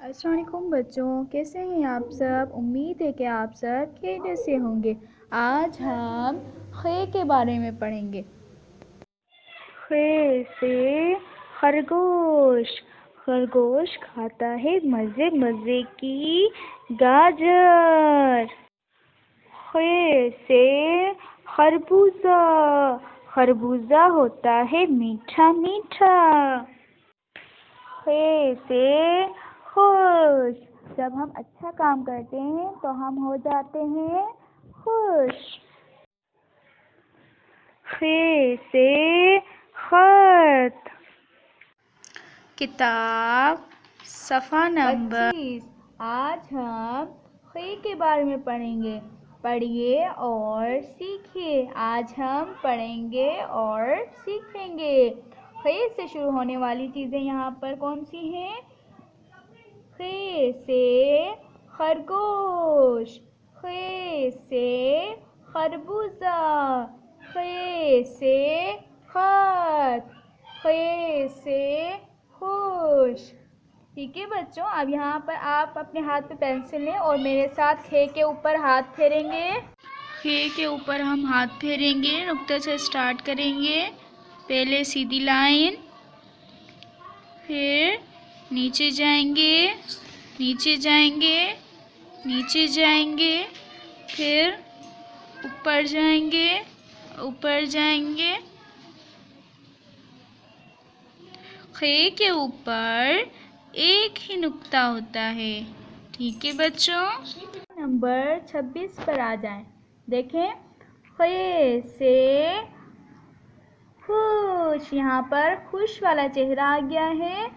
अस्सलाम वालेकुम बच्चों, कैसे हैं आप सब। उम्मीद है कि आप सब खैरियत से होंगे। आज हम खे के बारे में पढ़ेंगे। खे से खरगोश। खरगोश खाता है मज़े मज़े की गाजर। खे से खरबूजा। खरबूजा होता है मीठा मीठा। खे से खुश। जब हम अच्छा काम करते हैं तो हम हो जाते हैं खुश। खे से खत। किताब सफ़ा नंबर 25। आज हम खे के बारे में पढ़ेंगे। पढ़िए और सीखिए। आज हम पढ़ेंगे और सीखेंगे। खे से शुरू होने वाली चीज़ें यहाँ पर कौन सी हैं। खे से खरगोश। खे से खरबूजा। खे से खत। खे से खुश। ठीक है बच्चों, अब यहाँ पर आप अपने हाथ पे पेंसिल लें और मेरे साथ खे के ऊपर हाथ फेरेंगे। खे के ऊपर हम हाथ फेरेंगे, नुक्ते से स्टार्ट करेंगे। पहले सीधी लाइन, फिर नीचे जाएंगे, नीचे जाएंगे, नीचे जाएंगे, फिर ऊपर जाएंगे, ऊपर जाएंगे। खे के ऊपर एक ही नुक्ता होता है। ठीक है बच्चों, नंबर 26 पर आ जाएं। देखें, खे से खुश। यहाँ पर खुश वाला चेहरा आ गया है।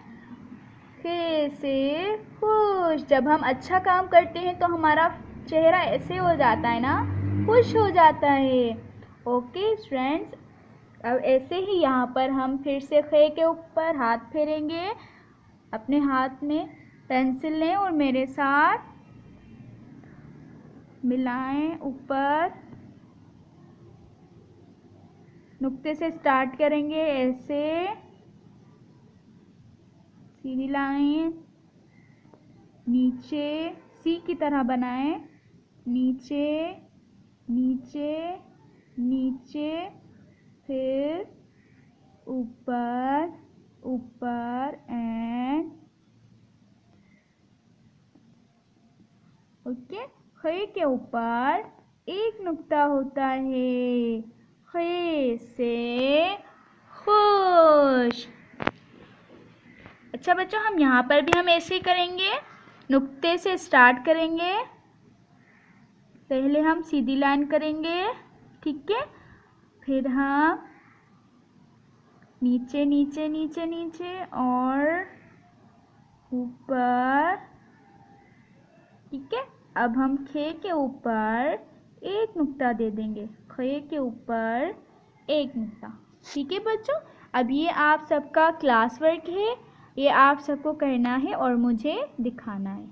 खे से खुश। जब हम अच्छा काम करते हैं तो हमारा चेहरा ऐसे हो जाता है ना, खुश हो जाता है। ओके फ्रेंड्स, अब ऐसे ही यहाँ पर हम फिर से खे के ऊपर हाथ फेरेंगे। अपने हाथ में पेंसिल लें और मेरे साथ मिलाएं। ऊपर नुक्ते से स्टार्ट करेंगे, ऐसे सीधी लाइन, नीचे सी की तरह बनाएं, नीचे नीचे नीचे, फिर ऊपर ऊपर एंड ओके। खे के ऊपर एक नुक्ता होता है। खे से खुश। अच्छा बच्चों, हम यहाँ पर भी हम ऐसे ही करेंगे। नुक्ते से स्टार्ट करेंगे, पहले हम सीधी लाइन करेंगे, ठीक है। फिर हम नीचे नीचे नीचे नीचे और ऊपर, ठीक है। अब हम खे के ऊपर एक नुक्ता दे देंगे। खे के ऊपर एक नुक्ता, ठीक है बच्चों। अब ये आप सबका क्लास वर्क है, ये आप सबको करना है और मुझे दिखाना है।